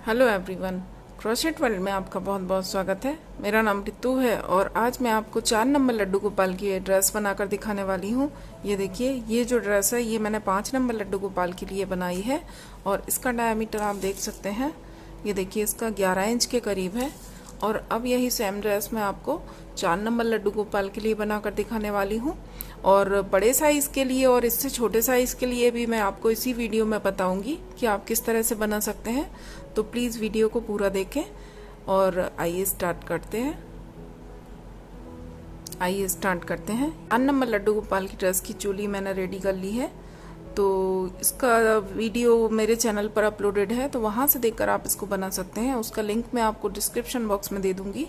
Hello everyone, crochet world में आपका बहुत बहुत स्वागत है। मेरा नाम रितु है और आज मैं आपको 4 नंबर लड्डू गोपाल की ड्रेस बनाकर दिखाने वाली हूँ। ये देखिए, ये जो ड्रेस है ये मैंने 5 नंबर लड्डू गोपाल के लिए बनाई है और इसका डायमीटर आप देख सकते हैं। ये देखिए, इसका 11 इंच के करीब है। और अब यही सेम ड्रेस मैं आपको 4 नंबर लड्डू गोपाल के लिए बनाकर दिखाने वाली हूँ। और बड़े साइज़ के लिए और इससे छोटे साइज़ के लिए भी मैं आपको इसी वीडियो में बताऊंगी कि आप किस तरह से बना सकते हैं। तो प्लीज़ वीडियो को पूरा देखें और आइए स्टार्ट करते हैं। 4 नंबर लड्डू गोपाल की ड्रेस की चोली मैंने रेडी कर ली है। तो इसका वीडियो मेरे चैनल पर अपलोडेड है, तो वहाँ से देखकर आप इसको बना सकते हैं। उसका लिंक मैं आपको डिस्क्रिप्शन बॉक्स में दे दूँगी।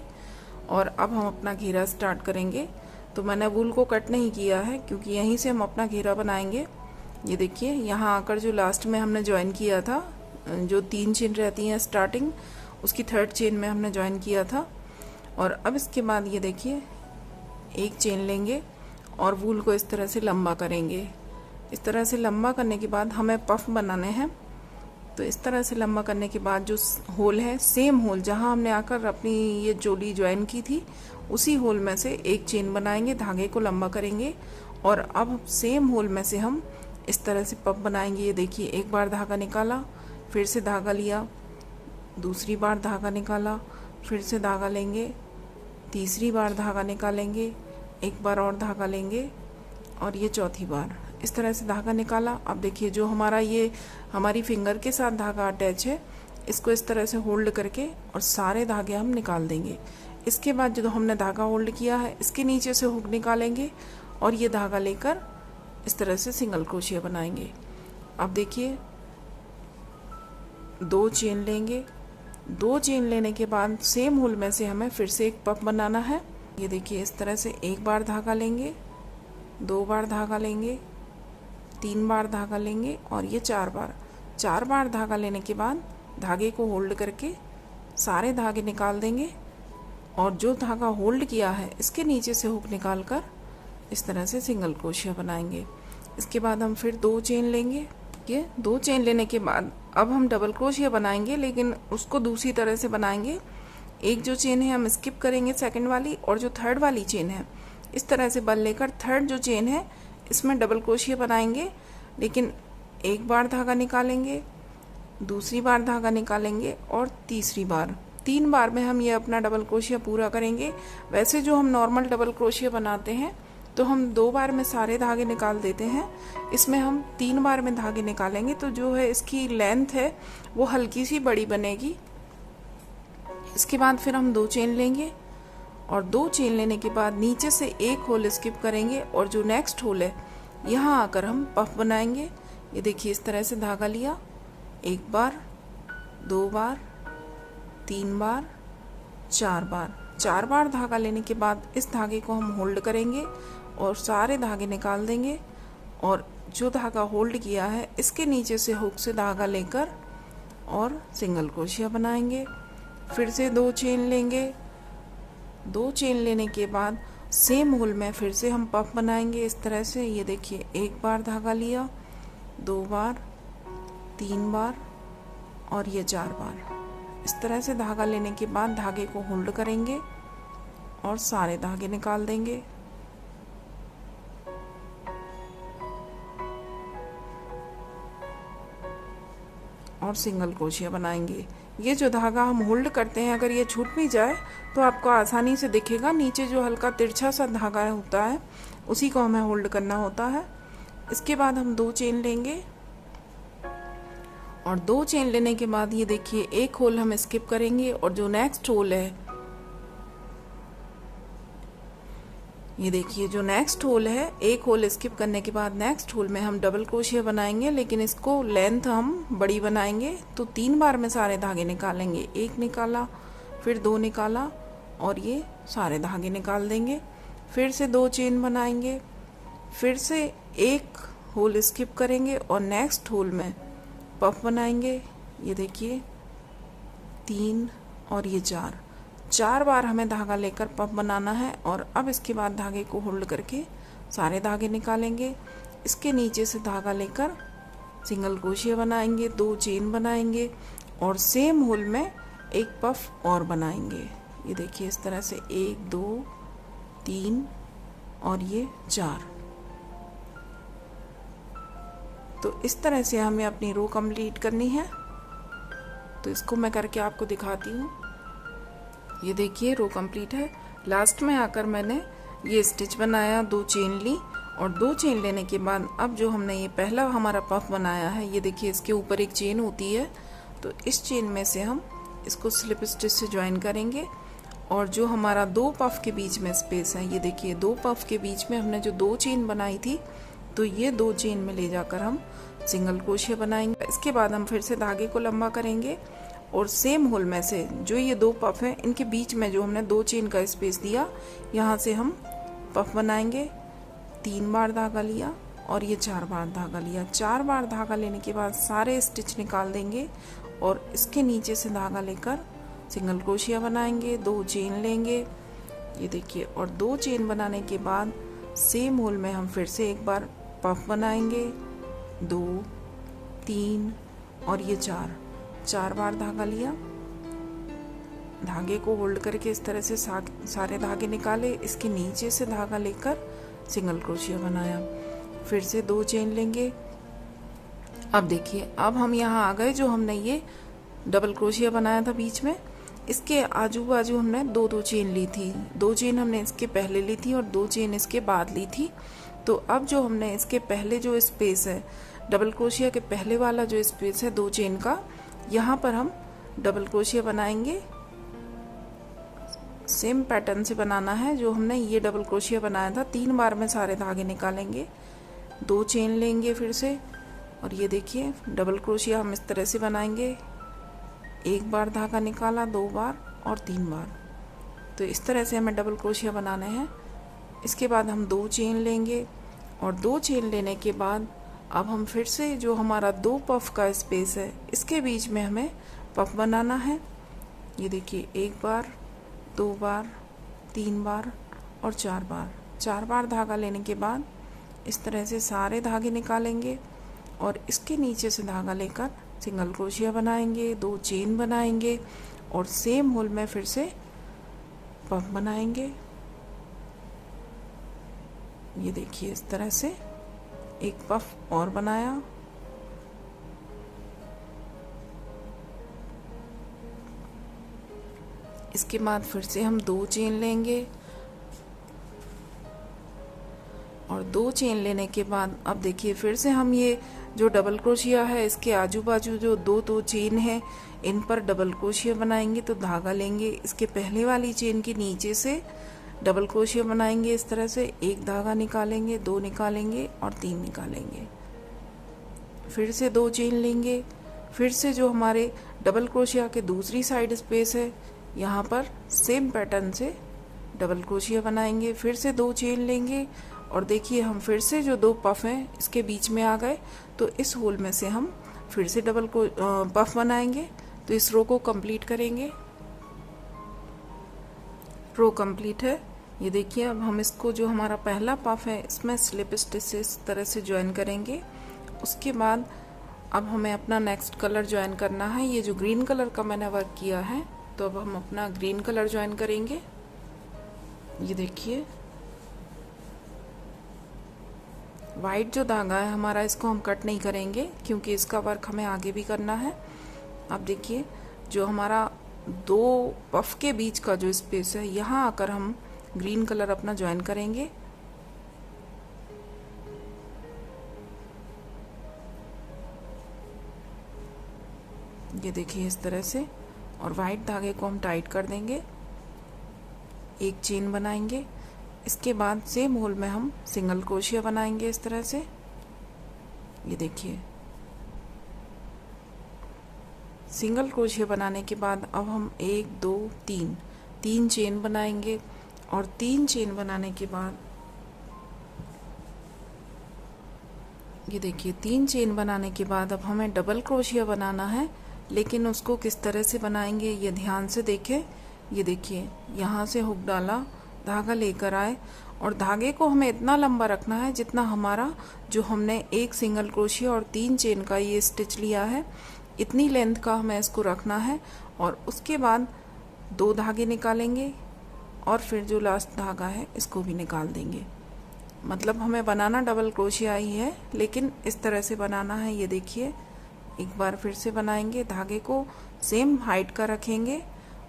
और अब हम अपना घेरा स्टार्ट करेंगे। तो मैंने वूल को कट नहीं किया है क्योंकि यहीं से हम अपना घेरा बनाएंगे। ये देखिए, यहाँ आकर जो लास्ट में हमने ज्वाइन किया था, जो 3 चेन रहती हैं स्टार्टिंग, उसकी 3rd चेन में हमने ज्वाइन किया था। और अब इसके बाद ये देखिए, एक चेन लेंगे और वूल को इस तरह से लंबा करेंगे। इस तरह से लंबा करने के बाद हमें पफ बनाने हैं। तो इस तरह से लंबा करने के बाद जो होल है, सेम होल जहाँ हमने आकर अपनी ये चोली ज्वाइन की थी, उसी होल में से एक चेन बनाएंगे, धागे को लंबा करेंगे और अब सेम होल में से हम इस तरह से पफ बनाएंगे। ये देखिए, एक बार धागा निकाला, फिर से धागा लिया, दूसरी बार धागा निकाला, फिर से धागा लेंगे, तीसरी बार धागा निकालेंगे, एक बार और धागा लेंगे और ये चौथी बार इस तरह से धागा निकाला। अब देखिए, जो हमारा ये हमारी फिंगर के साथ धागा अटैच है, इसको इस तरह से होल्ड करके और सारे धागे हम निकाल देंगे। इसके बाद जो हमने धागा होल्ड किया है, इसके नीचे से हुक निकालेंगे और ये धागा लेकर इस तरह से सिंगल क्रोशिया बनाएंगे। अब देखिए, 2 चेन लेंगे। 2 चेन लेने के बाद सेम होल में से हमें फिर से एक पफ बनाना है। ये देखिए, इस तरह से एक बार धागा लेंगे, 2 बार धागा लेंगे, 3 बार धागा लेंगे और ये 4 बार धागा लेने के बाद धागे को होल्ड करके सारे धागे निकाल देंगे और जो धागा होल्ड किया है इसके नीचे से हुक निकाल कर इस तरह से सिंगल क्रोशिया बनाएंगे। इसके बाद हम फिर 2 चेन लेंगे। ये 2 चेन लेने के बाद अब हम डबल क्रोशिया बनाएंगे, लेकिन उसको दूसरी तरह से बनाएंगे। एक जो चेन है हम स्किप करेंगे सेकंड वाली, और जो 3rd वाली चेन है इस तरह से बल लेकर 3rd जो चेन है इसमें डबल क्रोशिया बनाएंगे। लेकिन एक बार धागा निकालेंगे, दूसरी बार धागा निकालेंगे और तीसरी बार, 3 बार में हम ये अपना डबल क्रोशिया पूरा करेंगे। वैसे जो हम नॉर्मल डबल क्रोशिया बनाते हैं तो हम 2 बार में सारे धागे निकाल देते हैं, इसमें हम 3 बार में धागे निकालेंगे। तो जो है इसकी लेंथ है वो हल्की सी बड़ी बनेगी। इसके बाद फिर हम 2 चेन लेंगे और 2 चेन लेने के बाद नीचे से एक होल स्किप करेंगे और जो नेक्स्ट होल है यहाँ आकर हम पफ बनाएंगे। ये देखिए, इस तरह से धागा लिया, 1 बार, 2 बार, 3 बार, 4 बार धागा लेने के बाद इस धागे को हम होल्ड करेंगे और सारे धागे निकाल देंगे और जो धागा होल्ड किया है इसके नीचे से हुक से धागा लेकर और सिंगल क्रोशिया बनाएंगे। फिर से 2 चेन लेंगे। 2 चेन लेने के बाद सेम होल में फिर से हम पफ बनाएंगे इस तरह से। ये देखिए, 1 बार धागा लिया, 2 बार, 3 बार और ये 4 बार। इस तरह से धागा लेने के बाद धागे को होल्ड करेंगे और सारे धागे निकाल देंगे। और सिंगल क्रोशिया बनाएंगे। ये जो धागा हम होल्ड करते हैं, अगर ये छूट भी जाए तो आपको आसानी से दिखेगा। नीचे जो हल्का तिरछा सा धागा होता है उसी को हमें होल्ड करना होता है। इसके बाद हम 2 चेन लेंगे और 2 चेन लेने के बाद ये देखिए, एक होल हम स्किप करेंगे और जो नेक्स्ट होल है, ये देखिए जो नेक्स्ट होल है, एक होल स्किप करने के बाद नेक्स्ट होल में हम डबल क्रोशिया बनाएंगे, लेकिन इसको लेंथ हम बड़ी बनाएंगे। तो 3 बार में सारे धागे निकालेंगे। 1 निकाला, फिर 2 निकाला और ये सारे धागे निकाल देंगे। फिर से 2 चेन बनाएंगे, फिर से एक होल स्किप करेंगे और नेक्स्ट होल में पफ बनाएंगे। ये देखिए, 3 और ये 4 बार हमें धागा लेकर पफ बनाना है। और अब इसके बाद धागे को होल्ड करके सारे धागे निकालेंगे। इसके नीचे से धागा लेकर सिंगल क्रोशिया बनाएंगे, 2 चेन बनाएंगे और सेम होल में एक पफ और बनाएंगे। ये देखिए इस तरह से 1 2 3 और ये 4। तो इस तरह से हमें अपनी रो कंप्लीट करनी है। तो इसको मैं करके आपको दिखाती हूँ। ये देखिए रो कंप्लीट है। लास्ट में आकर मैंने ये स्टिच बनाया, 2 चेन ली और 2 चेन लेने के बाद अब जो हमने ये पहला हमारा पफ बनाया है, ये देखिए इसके ऊपर एक चेन होती है, तो इस चेन में से हम इसको स्लिप स्टिच से ज्वाइन करेंगे। और जो हमारा 2 पफ के बीच में स्पेस है, ये देखिए 2 पफ के बीच में हमने जो 2 चेन बनाई थी, तो ये 2 चेन में ले जाकर हम सिंगल क्रोशिया बनाएंगे। इसके बाद हम फिर से धागे को लंबा करेंगे और सेम होल में से जो ये 2 पफ हैं, इनके बीच में जो हमने 2 चेन का स्पेस दिया, यहाँ से हम पफ बनाएंगे। 3 बार धागा लिया और ये 4 बार धागा लिया। 4 बार धागा लेने के बाद सारे स्टिच निकाल देंगे और इसके नीचे से धागा लेकर सिंगल क्रोशिया बनाएंगे। 2 चेन लेंगे, ये देखिए, और 2 चेन बनाने के बाद सेम होल में हम फिर से एक बार पफ बनाएंगे। 2 3 और ये 4 बार धागा लिया। धागे को होल्ड करके इस तरह से सारे धागे निकाले, इसके नीचे से धागा लेकर सिंगल क्रोशिया बनाया। फिर से 2 चेन लेंगे। अब देखिए, अब हम यहाँ आ गए, जो हमने ये डबल क्रोशिया बनाया था बीच में, इसके आजू बाजू हमने 2 चेन ली थी। 2 चेन हमने इसके पहले ली थी और 2 चेन इसके बाद ली थी। तो अब जो हमने इसके पहले जो स्पेस है, डबल क्रोशिया के पहले वाला जो स्पेस है 2 चेन का, यहाँ पर हम डबल क्रोशिया बनाएंगे। सेम पैटर्न से बनाना है जो हमने ये डबल क्रोशिया बनाया था। 3 बार में सारे धागे निकालेंगे, 2 चेन लेंगे फिर से, और ये देखिए डबल क्रोशिया हम इस तरह से बनाएंगे। 1 बार धागा निकाला, 2 बार और 3 बार। तो इस तरह से हमें डबल क्रोशिया बनाने हैं। इसके बाद हम 2 चेन लेंगे और 2 चेन लेने के बाद अब हम फिर से जो हमारा 2 पफ का स्पेस है, इसके बीच में हमें पफ बनाना है। ये देखिए 1 बार, 2 बार, 3 बार और 4 बार। 4 बार धागा लेने के बाद इस तरह से सारे धागे निकालेंगे और इसके नीचे से धागा लेकर सिंगल क्रोशिया बनाएंगे। 2 चेन बनाएंगे और सेम होल में फिर से पफ बनाएंगे। ये देखिए इस तरह से एक पफ और बनाया। इसके बाद फिर से हम 2 चेन लेंगे और 2 चेन लेने के बाद अब देखिए फिर से हम ये जो डबल क्रोशिया है, इसके आजू बाजू जो 2 चेन है, इन पर डबल क्रोशिया बनाएंगे। तो धागा लेंगे, इसके पहले वाली चेन के नीचे से डबल क्रोशिया बनाएंगे। इस तरह से 1 धागा निकालेंगे, 2 निकालेंगे और 3 निकालेंगे। फिर से 2 चेन लेंगे, फिर से जो हमारे डबल क्रोशिया के दूसरी साइड स्पेस है, यहाँ पर सेम पैटर्न से डबल क्रोशिया बनाएंगे। फिर से 2 चेन लेंगे और देखिए हम फिर से जो 2 पफ हैं इसके बीच में आ गए। तो इस होल में से हम फिर से डबल को पफ बनाएंगे। तो इस रो को कंप्लीट करेंगे। रो कंप्लीट है। ये देखिए अब हम इसको, जो हमारा पहला पफ है, इसमें स्लिप स्टिच से इस तरह से ज्वाइन करेंगे। उसके बाद अब हमें अपना नेक्स्ट कलर ज्वाइन करना है। ये जो ग्रीन कलर का मैंने वर्क किया है, तो अब हम अपना ग्रीन कलर ज्वाइन करेंगे। ये देखिए वाइट जो धागा है हमारा, इसको हम कट नहीं करेंगे क्योंकि इसका वर्क हमें आगे भी करना है। अब देखिए जो हमारा 2 पफ के बीच का जो स्पेस है, यहाँ आकर हम ग्रीन कलर अपना ज्वाइन करेंगे। ये देखिए इस तरह से, और वाइट धागे को हम टाइट कर देंगे। 1 चेन बनाएंगे। इसके बाद सेम होल में हम सिंगल क्रोशिया बनाएंगे इस तरह से। ये देखिए सिंगल क्रोशिया बनाने के बाद अब हम 1 2 3 चेन बनाएंगे और 3 चेन बनाने के बाद ये देखिए 3 चेन बनाने के बाद अब हमें डबल क्रोशिया बनाना है। लेकिन उसको किस तरह से बनाएंगे ये ध्यान से देखें। ये देखिए यहाँ से हुक डाला, धागा लेकर आए और धागे को हमें इतना लंबा रखना है जितना हमारा जो हमने 1 सिंगल क्रोशिया और 3 चेन का ये स्टिच लिया है, इतनी लेंथ का हमें इसको रखना है। और उसके बाद 2 धागे निकालेंगे और फिर जो लास्ट धागा है इसको भी निकाल देंगे। मतलब हमें बनाना डबल क्रोशिया ही है, लेकिन इस तरह से बनाना है। ये देखिए, एक बार फिर से बनाएंगे, धागे को सेम हाइट का रखेंगे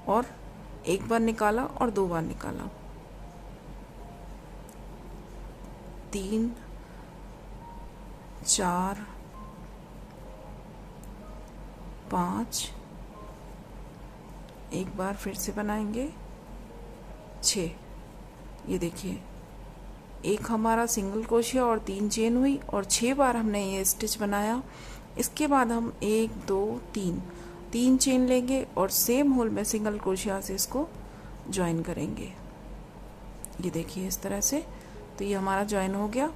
और एक बार निकाला और 2 बार निकाला, 3 4 5, एक बार फिर से बनाएंगे 6। ये देखिए, एक हमारा सिंगल क्रोशिया और 3 चेन हुई और 6 बार हमने ये स्टिच बनाया। इसके बाद हम 1 2 3 चेन लेंगे और सेम होल में सिंगल क्रोशिया से इसको ज्वाइन करेंगे। ये देखिए इस तरह से, तो ये हमारा ज्वाइन हो गया।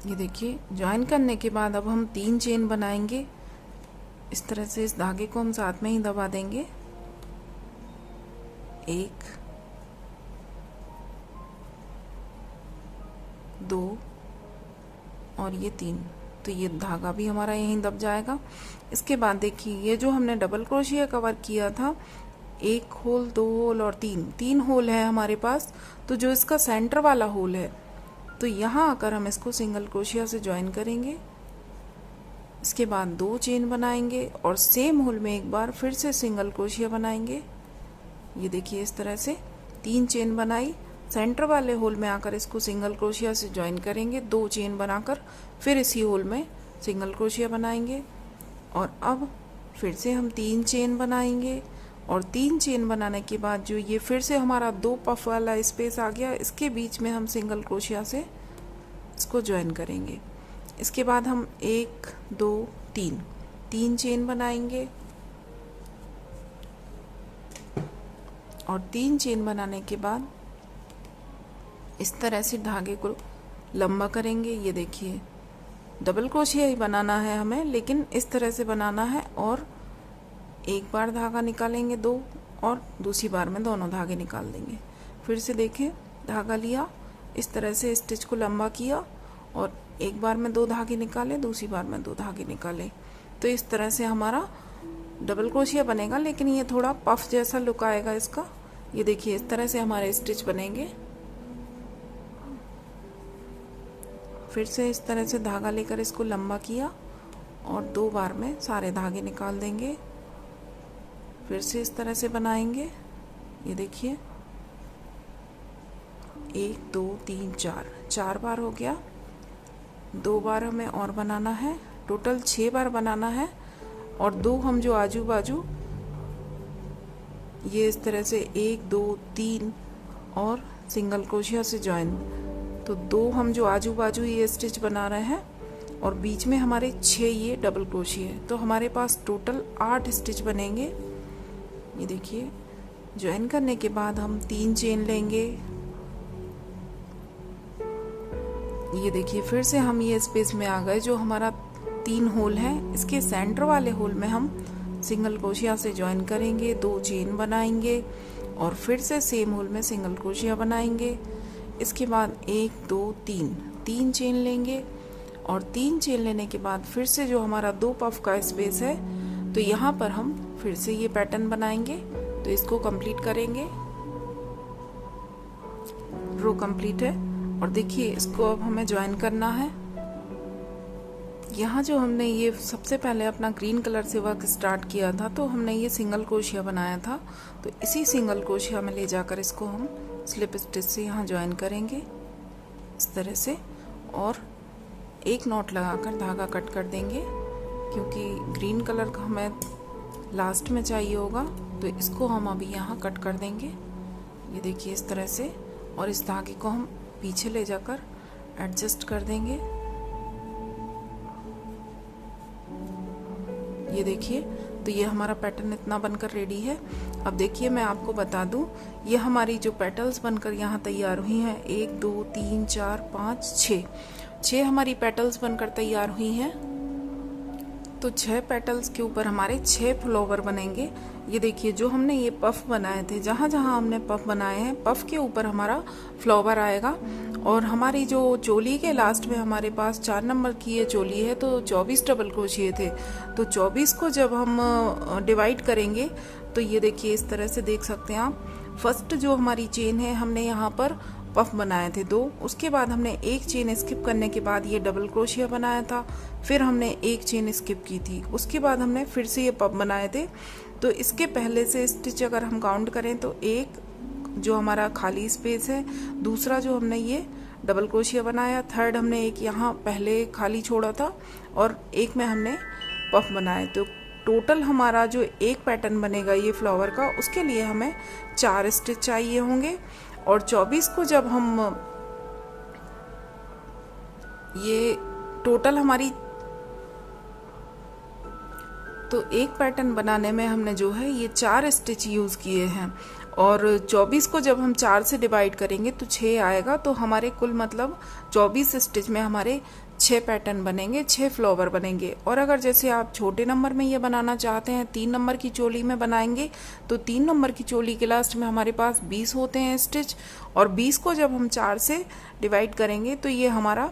ये देखिए, ज्वाइन करने के बाद अब हम 3 चेन बनाएंगे। इस तरह से इस धागे को हम साथ में ही दबा देंगे। 1 2 और ये 3, तो ये धागा भी हमारा यहीं दब जाएगा। इसके बाद देखिए, ये जो हमने डबल क्रोशिया कवर किया था, 1 होल 2 होल और 3 होल है हमारे पास। तो जो इसका सेंटर वाला होल है, तो यहाँ आकर हम इसको सिंगल क्रोशिया से ज्वाइन करेंगे। इसके बाद 2 चेन बनाएंगे और सेम होल में एक बार फिर से सिंगल क्रोशिया बनाएंगे। ये देखिए इस तरह से 3 चेन बनाई, सेंटर वाले होल में आकर इसको सिंगल क्रोशिया से ज्वाइन करेंगे, 2 चेन बनाकर फिर इसी होल में सिंगल क्रोशिया बनाएंगे। और अब फिर से हम 3 चेन बनाएंगे और 3 चेन बनाने के बाद जो ये फिर से हमारा 2 पफ वाला स्पेस आ गया, इसके बीच में हम सिंगल क्रोशिया से इसको ज्वाइन करेंगे। इसके बाद हम 1 2 3 चेन बनाएंगे और 3 चेन बनाने के बाद इस तरह से धागे को लंबा करेंगे। ये देखिए, डबल क्रोशिया ही बनाना है हमें, लेकिन इस तरह से बनाना है। और एक बार धागा निकालेंगे 2 और दूसरी बार में दोनों धागे निकाल देंगे। फिर से देखें, धागा लिया, इस तरह से स्टिच को लंबा किया और एक बार में 2 धागे निकाले, दूसरी बार में 2 धागे निकाले। तो इस तरह से हमारा डबल क्रोशिया बनेगा, लेकिन ये थोड़ा पफ जैसा लुक आएगा इसका। ये देखिए इस तरह से हमारे स्टिच बनेंगे। फिर से इस तरह से धागा लेकर इसको लंबा किया और 2 बार में सारे धागे निकाल देंगे। फिर से इस तरह से बनाएंगे। ये देखिए, 1 2 3 4 बार हो गया। 2 बार हमें और बनाना है, टोटल 6 बार बनाना है। और 2 हम जो आजू बाजू ये इस तरह से 1 2 3 और सिंगल क्रोशिया से ज्वाइन, तो 2 हम जो आजू बाजू ये स्टिच बना रहे हैं और बीच में हमारे 6 ये डबल क्रोशिया है। तो हमारे पास टोटल 8 स्टिच बनेंगे। ये देखिए, ज्वाइन करने के बाद हम 3 चेन लेंगे। ये देखिए, फिर से हम ये स्पेस में आ गए जो हमारा 3 होल है। इसके सेंटर वाले होल में हम सिंगल क्रोशिया से ज्वाइन करेंगे, 2 चेन बनाएंगे और फिर से सेम होल में सिंगल क्रोशिया बनाएंगे। इसके बाद 1 2 3 चेन लेंगे और 3 चेन लेने के बाद फिर से जो हमारा 2 पफ का स्पेस है, तो यहाँ पर हम फिर से ये पैटर्न बनाएंगे। तो इसको कंप्लीट करेंगे। रो कंप्लीट है और देखिए इसको अब हमें ज्वाइन करना है। यहाँ जो हमने ये सबसे पहले अपना ग्रीन कलर से वर्क स्टार्ट किया था, तो हमने ये सिंगल क्रोशिया बनाया था। तो इसी सिंगल क्रोशिया में ले जाकर इसको हम स्लिप स्टिच से यहाँ ज्वाइन करेंगे इस तरह से, और एक नॉट लगाकर धागा कट कर देंगे, क्योंकि ग्रीन कलर का हमें लास्ट में चाहिए होगा। तो इसको हम अभी यहाँ कट कर देंगे। ये देखिए इस तरह से, और इस धागे को हम पीछे ले जाकर एडजस्ट कर देंगे। ये देखिए, तो ये हमारा पैटर्न इतना बनकर रेडी है। अब देखिए मैं आपको बता दूं, ये हमारी जो पेटल्स बनकर यहाँ तैयार हुई हैं, 1 2 3 4 5 6 हमारी पेटल्स बनकर तैयार हुई हैं। तो 6 पेटल्स के ऊपर हमारे 6 फ्लावर बनेंगे। ये देखिए, जो हमने ये पफ बनाए थे, जहाँ जहाँ हमने पफ बनाए हैं, पफ के ऊपर हमारा फ्लावर आएगा और हमारी जो चोली के लास्ट में हमारे पास 4 नंबर की ये चोली है, तो 24 डबल क्रोशिये थे। तो 24 को जब हम डिवाइड करेंगे तो ये देखिए इस तरह से देख सकते हैं आप। फर्स्ट जो हमारी चेन है हमने यहाँ पर पफ बनाए थे 2, उसके बाद हमने एक चेन स्किप करने के बाद ये डबल क्रोशिया बनाया था, फिर हमने एक चेन स्किप की थी, उसके बाद हमने फिर से ये पफ बनाए थे। तो इसके पहले से स्टिच अगर हम काउंट करें तो एक जो हमारा खाली स्पेस है, दूसरा जो हमने ये डबल क्रोशिया बनाया, थर्ड हमने एक यहाँ पहले खाली छोड़ा था और एक में हमने पफ बनाए। तो टोटल हमारा जो एक पैटर्न बनेगा ये फ्लावर का, उसके लिए हमें 4 स्टिच चाहिए होंगे। और 24 को जब हम ये टोटल हमारी, तो एक पैटर्न बनाने में हमने जो है ये 4 स्टिच यूज़ किए हैं। और 24 को जब हम 4 से डिवाइड करेंगे तो 6 आएगा। तो हमारे कुल मतलब 24 स्टिच में हमारे 6 पैटर्न बनेंगे, 6 फ्लावर बनेंगे। और अगर जैसे आप छोटे नंबर में ये बनाना चाहते हैं, 3 नंबर की चोली में बनाएंगे, तो 3 नंबर की चोली के लास्ट में हमारे पास 20 होते हैं स्टिच। और 20 को जब हम 4 से डिवाइड करेंगे तो ये हमारा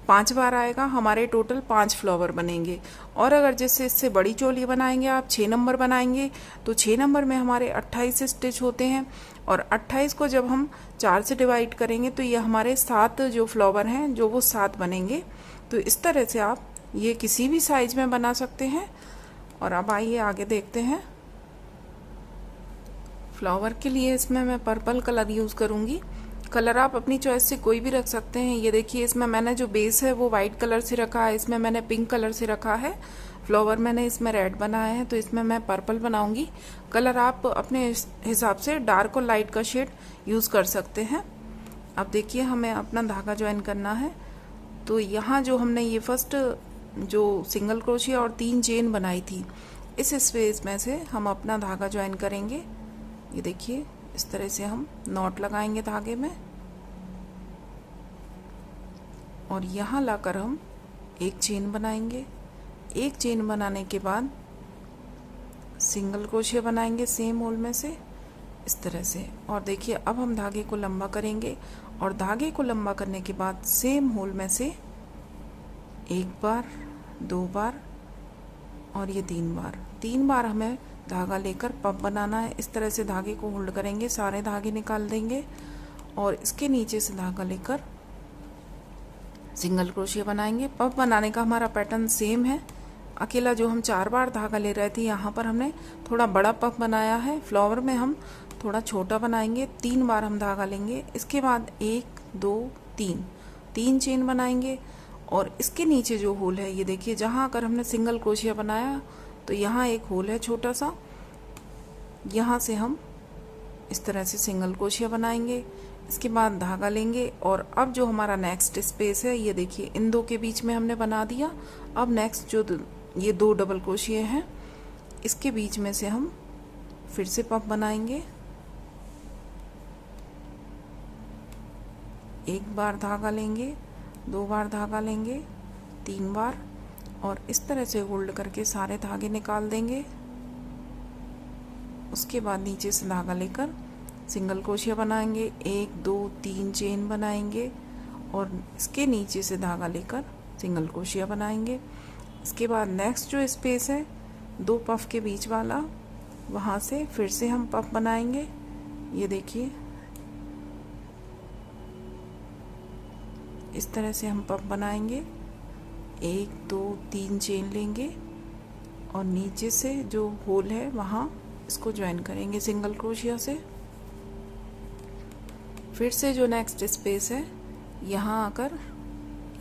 5 बार आएगा, हमारे टोटल 5 फ्लावर बनेंगे। और अगर जैसे इससे बड़ी चोली बनाएंगे आप, 6 नंबर बनाएंगे, तो 6 नंबर में हमारे 28 स्टिच होते हैं। और 28 को जब हम 4 से डिवाइड करेंगे तो ये हमारे 7 जो फ्लावर हैं जो वो 7 बनेंगे। तो इस तरह से आप ये किसी भी साइज में बना सकते हैं। और अब आइए आगे देखते हैं। फ्लावर के लिए इसमें मैं पर्पल कलर यूज़ करूँगी। कलर आप अपनी चॉइस से कोई भी रख सकते हैं। ये देखिए इसमें मैंने जो बेस है वो वाइट कलर से रखा है, इसमें मैंने पिंक कलर से रखा है। फ्लावर मैंने इसमें रेड बनाया है, तो इसमें मैं पर्पल बनाऊंगी। कलर आप अपने हिसाब से डार्क और लाइट का शेड यूज़ कर सकते हैं। अब देखिए हमें अपना धागा ज्वाइन करना है। तो यहाँ जो हमने ये फर्स्ट जो सिंगल क्रोशिया और 3 चेन बनाई थी, इस स्पेस में से हम अपना धागा ज्वाइन करेंगे। ये देखिए इस तरह से हम नॉट लगाएंगे धागे में और यहाँ लाकर हम एक चेन बनाएंगे। एक चेन बनाने के बाद सिंगल क्रोशिया बनाएंगे सेम होल में से इस तरह से। और देखिए अब हम धागे को लंबा करेंगे और धागे को लंबा करने के बाद सेम होल में से 1 बार, 2 बार और ये 3 बार, 3 बार हमें धागा लेकर पफ बनाना है। इस तरह से धागे को होल्ड करेंगे, सारे धागे निकाल देंगे और इसके नीचे से धागा लेकर सिंगल क्रोशिया बनाएंगे। पफ बनाने का हमारा पैटर्न सेम है। अकेला जो हम 4 बार धागा ले रहे थे, यहाँ पर हमने थोड़ा बड़ा पफ बनाया है। फ्लावर में हम थोड़ा छोटा बनाएंगे। 3 बार हम धागा लेंगे, इसके बाद 1 2 3 चेन बनाएंगे और इसके नीचे जो होल है, ये देखिए जहाँ अगर हमने सिंगल क्रोशिया बनाया तो यहाँ एक होल है छोटा सा, यहाँ से हम इस तरह से सिंगल क्रोशिया बनाएंगे। इसके बाद धागा लेंगे और अब जो हमारा नेक्स्ट स्पेस है, ये देखिए इन दो के बीच में हमने बना दिया। अब नेक्स्ट जो ये 2 डबल क्रोशिये हैं, इसके बीच में से हम फिर से पफ बनाएंगे। 1 बार धागा लेंगे, 2 बार धागा लेंगे, 3 बार और इस तरह से होल्ड करके सारे धागे निकाल देंगे। उसके बाद नीचे से धागा लेकर सिंगल क्रोशिया बनाएंगे, 1 2 3 चेन बनाएंगे और इसके नीचे से धागा लेकर सिंगल क्रोशिया बनाएंगे। इसके बाद नेक्स्ट जो स्पेस है 2 पफ के बीच वाला, वहाँ से फिर से हम पफ बनाएंगे। ये देखिए इस तरह से हम पफ बनाएंगे। 1 2 3 चेन लेंगे और नीचे से जो होल है वहाँ इसको ज्वाइन करेंगे सिंगल क्रोशिया से। फिर से जो नेक्स्ट स्पेस है, यहाँ आकर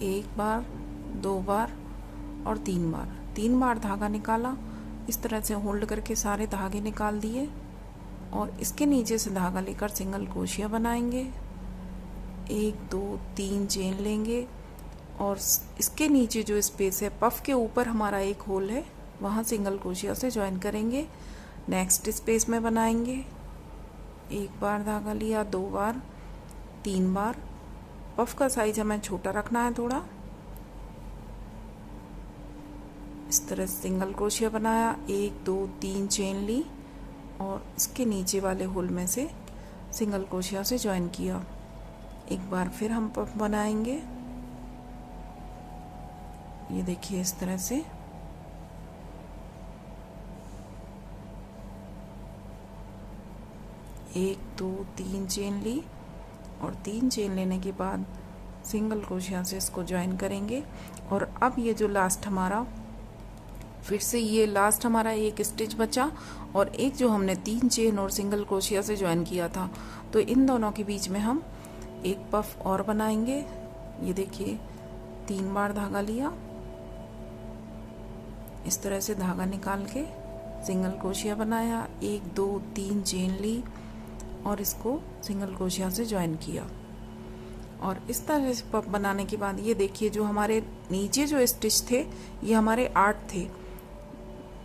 1 बार, 2 बार और 3 बार धागा निकाला। इस तरह से होल्ड करके सारे धागे निकाल दिए और इसके नीचे से धागा लेकर सिंगल क्रोशिया बनाएंगे। 1 2 3 चेन लेंगे और इसके नीचे जो स्पेस है, पफ के ऊपर हमारा एक होल है, वहाँ सिंगल क्रोशिया से ज्वाइन करेंगे। नेक्स्ट स्पेस में बनाएंगे। 1 बार धागा लिया, 2 बार, 3 बार। पफ का साइज हमें छोटा रखना है थोड़ा। इस तरह सिंगल क्रोशिया बनाया, 1 2 3 चेन ली और इसके नीचे वाले होल में से सिंगल क्रोशिया से ज्वाइन किया एक बार फिर हम पफ बनाएंगे। ये देखिए इस तरह से। एक दो तीन चेन ली और 3 चेन लेने के बाद सिंगल क्रोशिया से इसको ज्वाइन करेंगे। और अब ये जो लास्ट हमारा, फिर से ये लास्ट हमारा एक स्टिच बचा और एक जो हमने 3 चेन और सिंगल क्रोशिया से ज्वाइन किया था, तो इन दोनों के बीच में हम एक पफ और बनाएंगे। ये देखिए 3 बार धागा लिया, इस तरह से धागा निकाल के सिंगल क्रोशिया बनाया, 1 2 3 चेन ली और इसको सिंगल क्रोशिया से ज्वाइन किया। और इस तरह से पफ बनाने के बाद ये देखिए जो हमारे नीचे जो स्टिच थे ये हमारे 8 थे,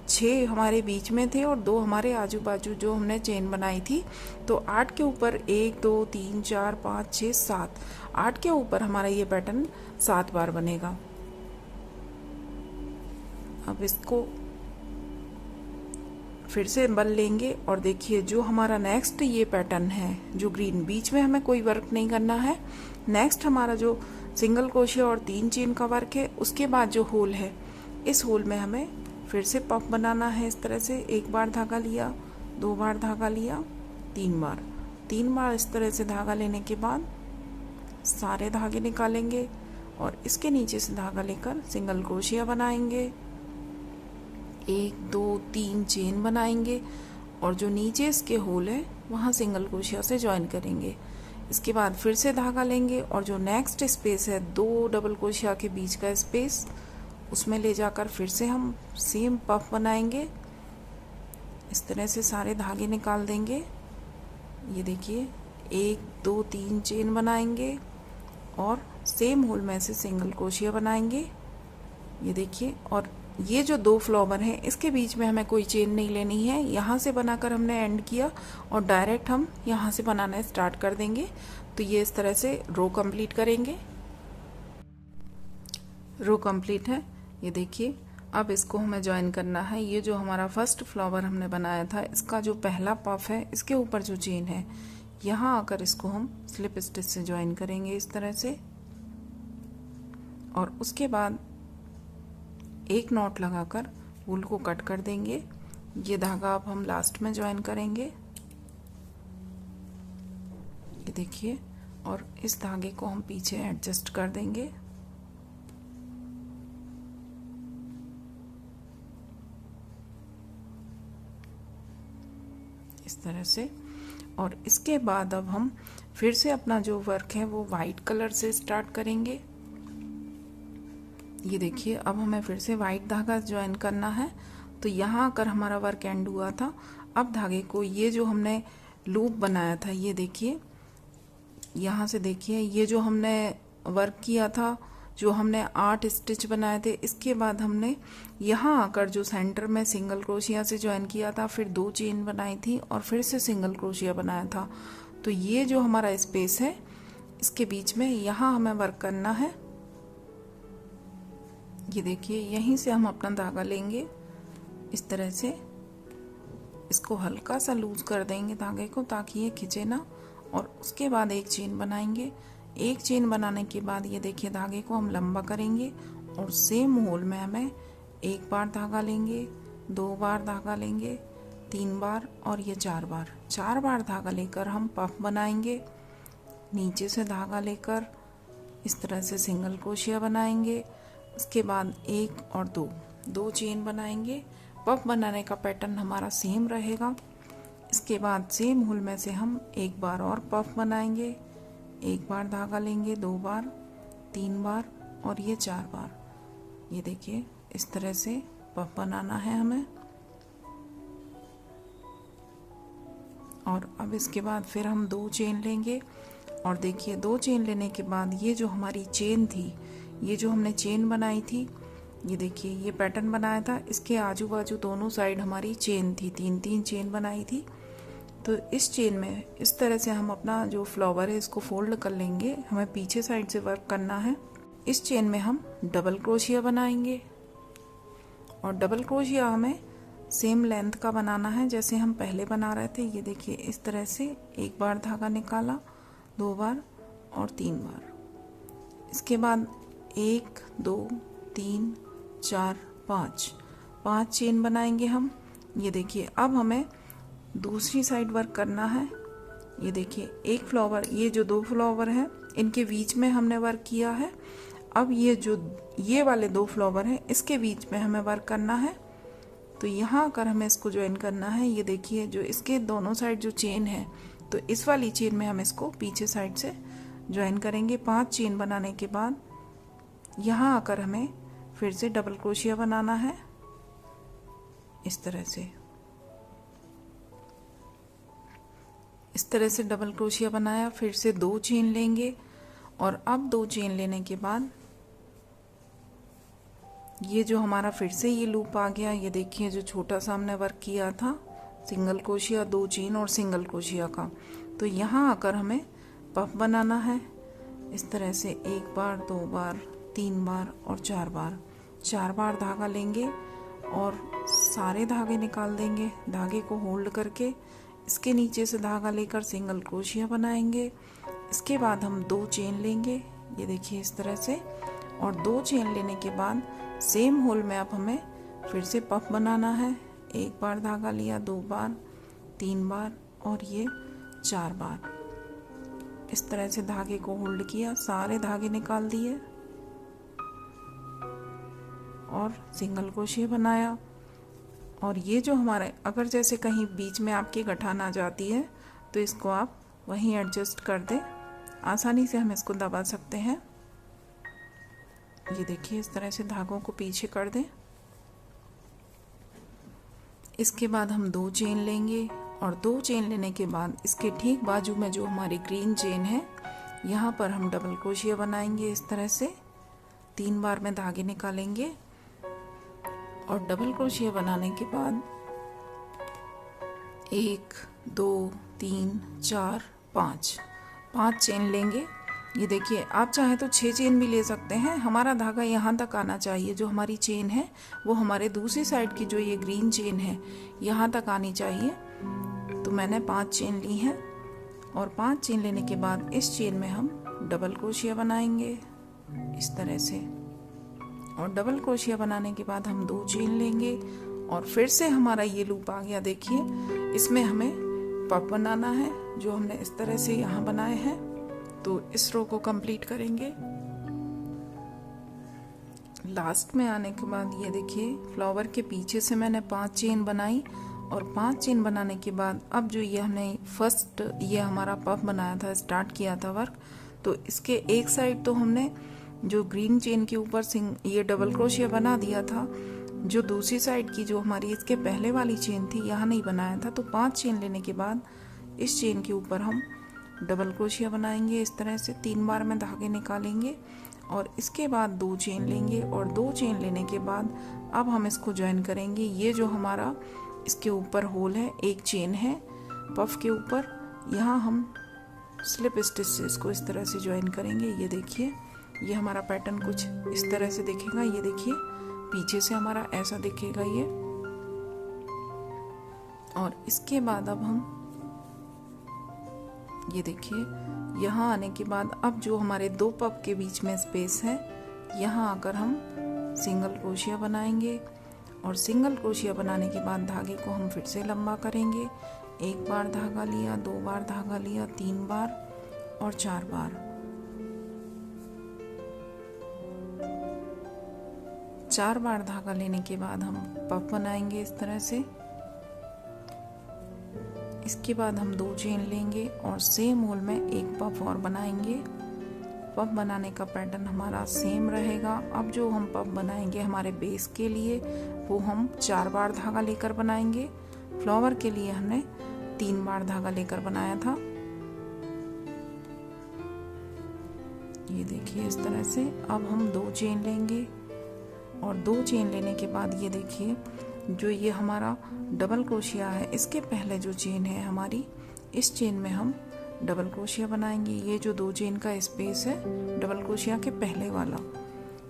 6 हमारे बीच में थे और 2 हमारे आजू बाजू जो हमने चेन बनाई थी। तो 8 के ऊपर 1 2 3 4 5 6 7, 8 के ऊपर हमारा ये पैटर्न 7 बार बनेगा। अब इसको फिर से बल लेंगे और देखिए जो हमारा नेक्स्ट ये पैटर्न है, जो ग्रीन, बीच में हमें कोई वर्क नहीं करना है। नेक्स्ट हमारा जो सिंगल क्रोशिया और 3 चेन का वर्क है, उसके बाद जो होल है, इस होल में हमें फिर से पफ बनाना है। इस तरह से 1 बार धागा लिया, 2 बार धागा लिया, 3 बार इस तरह से धागा लेने के बाद सारे धागे निकालेंगे और इसके नीचे से धागा लेकर सिंगल क्रोशिया बनाएंगे, 1 2 3 चेन बनाएंगे और जो नीचे इसके होल है वहाँ सिंगल क्रोशिया से ज्वाइन करेंगे। इसके बाद फिर से धागा लेंगे और जो नेक्स्ट स्पेस है 2 डबल क्रोशिया के बीच का स्पेस, उसमें ले जाकर फिर से हम सेम पफ बनाएंगे। इस तरह से सारे धागे निकाल देंगे। ये देखिए 1 2 3 चेन बनाएंगे और सेम होल में से सिंगल क्रोशिया बनाएंगे। ये देखिए, और ये जो 2 फ्लावर हैं इसके बीच में हमें कोई चेन नहीं लेनी है। यहाँ से बनाकर हमने एंड किया और डायरेक्ट हम यहाँ से बनाना स्टार्ट कर देंगे। तो ये इस तरह से रो कंप्लीट करेंगे। रो कंप्लीट है। ये देखिए अब इसको हमें ज्वाइन करना है। ये जो हमारा फर्स्ट फ्लावर हमने बनाया था, इसका जो पहला पफ है, इसके ऊपर जो चेन है, यहाँ आकर इसको हम स्लिप स्टिच से ज्वाइन करेंगे इस तरह से। और उसके बाद एक नॉट लगाकर वूल को कट कर देंगे। ये धागा अब हम लास्ट में ज्वाइन करेंगे। ये देखिए, और इस धागे को हम पीछे एडजस्ट कर देंगे। इस तरह से। और इसके बाद अब हम फिर से अपना जो वर्क है वो वाइट कलर से स्टार्ट करेंगे। ये देखिए अब हमें फिर से वाइट धागा ज्वाइन करना है। तो यहाँ आकर हमारा वर्क एंड हुआ था। अब धागे को, ये जो हमने लूप बनाया था, ये देखिए, यहाँ से देखिए, ये जो हमने वर्क किया था, जो हमने 8 स्टिच बनाए थे, इसके बाद हमने यहाँ आकर जो सेंटर में सिंगल क्रोशिया से ज्वाइन किया था, फिर 2 चेन बनाई थी और फिर से सिंगल क्रोशिया बनाया था। तो ये जो हमारा स्पेस है, इसके बीच में यहाँ हमें वर्क करना है। ये देखिए यहीं से हम अपना धागा लेंगे इस तरह से, इसको हल्का सा लूज कर देंगे धागे को ताकि ये खिंचे ना। और उसके बाद एक चेन बनाएंगे। एक चेन बनाने के बाद ये देखिए धागे को हम लंबा करेंगे और सेम होल में हमें 1 बार धागा लेंगे, 2 बार धागा लेंगे, 3 बार और ये 4 बार। 4 बार धागा लेकर हम पफ बनाएंगे। नीचे से धागा लेकर इस तरह से सिंगल क्रोशिया बनाएंगे। उसके बाद 1 और 2 चेन बनाएंगे। पफ बनाने का पैटर्न हमारा सेम रहेगा। इसके बाद सेम होल में से हम 1 बार और पफ बनाएंगे। 1 बार धागा लेंगे, 2 बार, 3 बार और ये 4 बार। ये देखिए इस तरह से पफ बनाना है हमें। और अब इसके बाद फिर हम 2 चेन लेंगे और देखिए 2 चेन लेने के बाद ये जो हमारी चेन थी, ये जो हमने चेन बनाई थी, ये देखिए ये पैटर्न बनाया था, इसके आजू बाजू दोनों साइड हमारी चेन थी, 3-3 चेन बनाई थी। तो इस चेन में इस तरह से हम अपना जो फ्लावर है इसको फोल्ड कर लेंगे। हमें पीछे साइड से वर्क करना है। इस चेन में हम डबल क्रोशिया बनाएंगे और डबल क्रोशिया हमें सेम लेंथ का बनाना है जैसे हम पहले बना रहे थे। ये देखिए इस तरह से 1 बार धागा निकाला, 2 बार और 3 बार। इसके बाद 1 2 3 4 5 चेन बनाएंगे हम। ये देखिए अब हमें दूसरी साइड वर्क करना है। ये देखिए एक फ्लावर, ये जो 2 फ्लावर हैं इनके बीच में हमने वर्क किया है। अब ये वाले 2 फ्लावर हैं इसके बीच में हमें वर्क करना है। तो यहाँ आकर हमें इसको ज्वाइन करना है। ये देखिए जो इसके दोनों साइड जो चेन है, तो इस वाली चेन में हम इसको पीछे साइड से ज्वाइन करेंगे। 5 चेन बनाने के बाद यहाँ आकर हमें फिर से डबल क्रोशिया बनाना है। इस तरह से डबल क्रोशिया बनाया। फिर से 2 चेन लेंगे और अब 2 चेन लेने के बाद ये जो हमारा फिर से ये लूप आ गया। ये देखिए जो छोटा सा हमने वर्क किया था सिंगल क्रोशिया, 2 चेन और सिंगल क्रोशिया का, तो यहाँ आकर हमें पफ बनाना है। इस तरह से 1 बार 2 बार 3 बार और 4 बार। 4 बार धागा लेंगे और सारे धागे निकाल देंगे। धागे को होल्ड करके इसके नीचे से धागा लेकर सिंगल क्रोशिया बनाएंगे। इसके बाद हम 2 चेन लेंगे। ये देखिए इस तरह से, और 2 चेन लेने के बाद सेम होल में अब हमें फिर से पफ बनाना है। 1 बार धागा लिया, 2 बार 3 बार और ये 4 बार। इस तरह से धागे को होल्ड किया, सारे धागे निकाल दिए और सिंगल क्रोशिया बनाया। और ये जो हमारे अगर जैसे कहीं बीच में आपकी गठान आ जाती है तो इसको आप वहीं एडजस्ट कर दें, आसानी से हम इसको दबा सकते हैं। ये देखिए इस तरह से धागों को पीछे कर दें। इसके बाद हम 2 चेन लेंगे और 2 चेन लेने के बाद इसके ठीक बाजू में जो हमारी ग्रीन चेन है यहाँ पर हम डबल क्रोशिया बनाएंगे। इस तरह से 3 बार में धागे निकालेंगे और डबल क्रोशिया बनाने के बाद 1 2 3 4 5 चेन लेंगे। ये देखिए आप चाहे तो 6 चेन भी ले सकते हैं। हमारा धागा यहाँ तक आना चाहिए, जो हमारी चेन है वो हमारे दूसरी साइड की जो ये ग्रीन चेन है यहाँ तक आनी चाहिए। तो मैंने 5 चेन ली हैं और 5 चेन लेने के बाद इस चेन में हम डबल क्रोशिया बनाएंगे इस तरह से। और डबल क्रोशिया बनाने के बाद हम 2 चेन लेंगे और फिर से हमारा ये लूप आ गया। देखिए इसमें हमें पफ बनाना है जो हमने इस तरह से यहाँ बनाए हैं। तो इस रो को कंप्लीट करेंगे। लास्ट में आने के बाद ये देखिए फ्लावर के पीछे से मैंने 5 चेन बनाई और 5 चेन बनाने के बाद अब जो ये हमने फर्स्ट ये हमारा पफ बनाया था, स्टार्ट किया था वर्क, तो इसके एक साइड तो हमने जो ग्रीन चेन के ऊपर ये डबल क्रोशिया बना दिया था। जो दूसरी साइड की जो हमारी इसके पहले वाली चेन थी यहाँ नहीं बनाया था। तो 5 चेन लेने के बाद इस चेन के ऊपर हम डबल क्रोशिया बनाएंगे। इस तरह से 3 बार में धागे निकालेंगे और इसके बाद 2 चेन लेंगे और 2 चेन लेने के बाद अब हम इसको ज्वाइन करेंगे। ये जो हमारा इसके ऊपर होल है, एक चेन है पफ के ऊपर, यहाँ हम स्लिप स्टिच से इसको इस तरह से ज्वाइन करेंगे। ये देखिए ये हमारा पैटर्न कुछ इस तरह से दिखेगा। ये देखिए पीछे से हमारा ऐसा दिखेगा ये। और इसके बाद अब हम ये देखिए यहाँ आने के बाद अब जो हमारे 2 पफ के बीच में स्पेस है यहाँ आकर हम सिंगल क्रोशिया बनाएंगे। और सिंगल क्रोशिया बनाने के बाद धागे को हम फिर से लंबा करेंगे। 1 बार धागा लिया, 2 बार धागा लिया, 3 बार और 4 बार। 4 बार धागा लेने के बाद हम पफ बनाएंगे इस तरह से। इसके बाद हम 2 चेन लेंगे और सेम होल में एक पफ और बनाएंगे। पफ बनाने का पैटर्न हमारा सेम रहेगा। अब जो हम पफ बनाएंगे हमारे बेस के लिए वो हम 4 बार धागा लेकर बनाएंगे। फ्लावर के लिए हमने 3 बार धागा लेकर बनाया था। ये देखिए इस तरह से। अब हम 2 चेन लेंगे और 2 चेन लेने के बाद ये देखिए जो ये हमारा डबल क्रोशिया है इसके पहले जो चेन है हमारी, इस चेन में हम डबल क्रोशिया बनाएंगे। ये जो 2 चेन का स्पेस है डबल क्रोशिया के पहले वाला,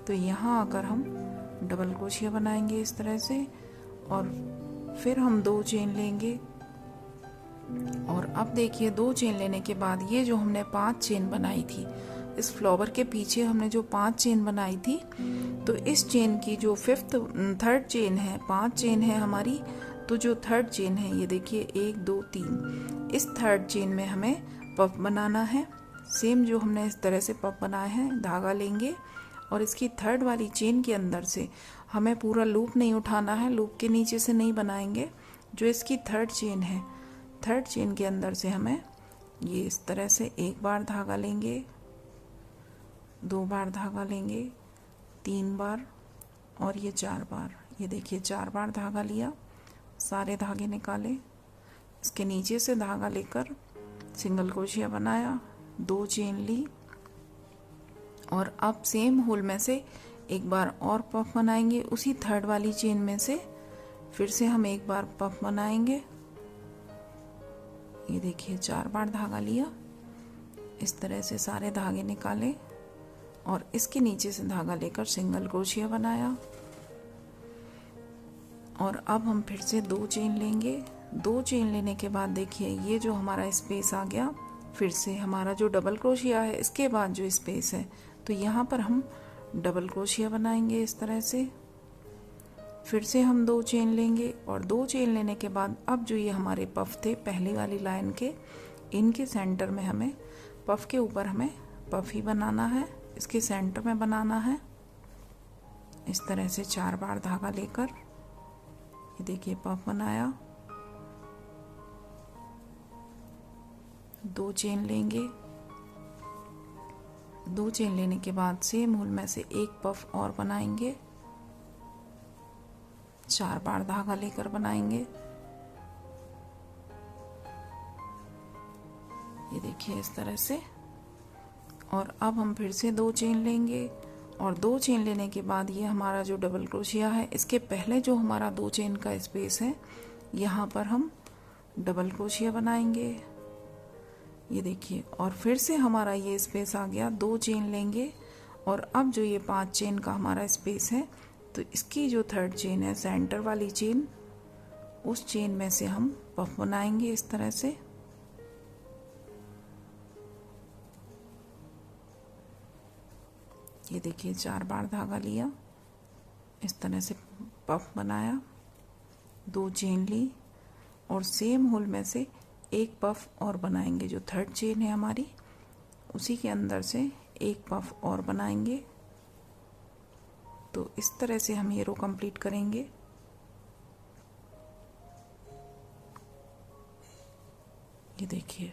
तो यहाँ आकर हम डबल क्रोशिया बनाएंगे इस तरह से। और फिर हम 2 चेन लेंगे और अब देखिए 2 चेन लेने के बाद ये जो हमने 5 चेन बनाई थी, इस फ्लावर के पीछे हमने जो 5 चेन बनाई थी, तो इस चेन की जो थर्ड चेन है, 5 चेन है हमारी, तो जो थर्ड चेन है ये देखिए 1 2 3, इस थर्ड चेन में हमें पफ बनाना है। सेम जो हमने इस तरह से पफ बनाए हैं, धागा लेंगे और इसकी थर्ड वाली चेन के अंदर से हमें पूरा लूप नहीं उठाना है, लूप के नीचे से नहीं बनाएंगे। जो इसकी थर्ड चेन है, थर्ड चेन के अंदर से हमें ये इस तरह से 1 बार धागा लेंगे, 2 बार धागा लेंगे, 3 बार और ये 4 बार। ये देखिए 4 बार धागा लिया, सारे धागे निकाले, इसके नीचे से धागा लेकर सिंगल क्रोशिया बनाया, 2 चेन ली और अब सेम होल में से एक बार और पफ बनाएंगे। उसी थर्ड वाली चेन में से फिर से हम एक बार पफ बनाएंगे। ये देखिए 4 बार धागा लिया, इस तरह से सारे धागे निकाले और इसके नीचे से धागा लेकर सिंगल क्रोशिया बनाया। और अब हम फिर से 2 चेन लेंगे। 2 चेन लेने के बाद देखिए ये जो हमारा स्पेस आ गया, फिर से हमारा जो डबल क्रोशिया है इसके बाद जो स्पेस है, तो यहाँ पर हम डबल क्रोशिया बनाएंगे इस तरह से। फिर से हम 2 चेन लेंगे और 2 चेन लेने के बाद अब जो ये हमारे पफ थे पहली वाली लाइन के, इनके सेंटर में हमें पफ के ऊपर हमें पफ ही बनाना है, इसके सेंटर में बनाना है। इस तरह से 4 बार धागा लेकर ये देखिए पफ बनाया। 2 चेन लेंगे, 2 चेन लेने के बाद सेम होल में से एक पफ और बनाएंगे, 4 बार धागा लेकर बनाएंगे। ये देखिए इस तरह से। और अब हम फिर से 2 चेन लेंगे और 2 चेन लेने के बाद ये हमारा जो डबल क्रोशिया है, इसके पहले जो हमारा 2 चेन का स्पेस है, यहाँ पर हम डबल क्रोशिया बनाएंगे। ये देखिए और फिर से हमारा ये स्पेस आ गया, 2 चेन लेंगे और अब जो ये 5 चेन का हमारा स्पेस है, तो इसकी जो थर्ड चेन है, सेंटर वाली चेन, उस चेन में से हम पफ बनाएंगे इस तरह से। ये देखिए 4 बार धागा लिया, इस तरह से पफ बनाया, 2 चेन ली और सेम होल में से एक पफ और बनाएंगे। जो थर्ड चेन है हमारी, उसी के अंदर से एक पफ और बनाएंगे। तो इस तरह से हम ये रो कंप्लीट करेंगे। ये देखिए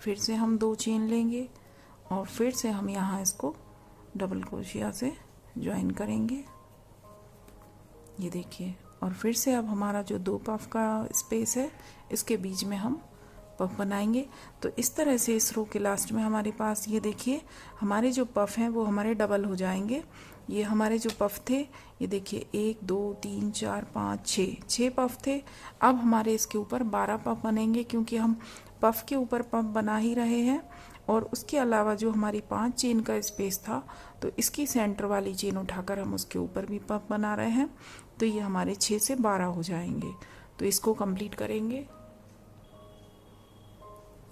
फिर से हम 2 चेन लेंगे और फिर से हम यहाँ इसको डबल क्रोशिया से ज्वाइन करेंगे। ये देखिए और फिर से अब हमारा जो 2 पफ का स्पेस है, इसके बीच में हम पफ बनाएंगे। तो इस तरह से इस रो के लास्ट में हमारे पास ये देखिए हमारे जो पफ हैं वो हमारे डबल हो जाएंगे। ये हमारे जो पफ थे, ये देखिए 1 2 3 4 5 6 पफ थे। अब हमारे इसके ऊपर 12 पफ बनेंगे, क्योंकि हम पफ के ऊपर पफ बना ही रहे हैं। और उसके अलावा जो हमारी 5 चेन का स्पेस था, तो इसकी सेंटर वाली चेन उठाकर हम उसके ऊपर भी पफ बना रहे हैं। तो ये हमारे 6 से 12 हो जाएंगे। तो इसको कंप्लीट करेंगे।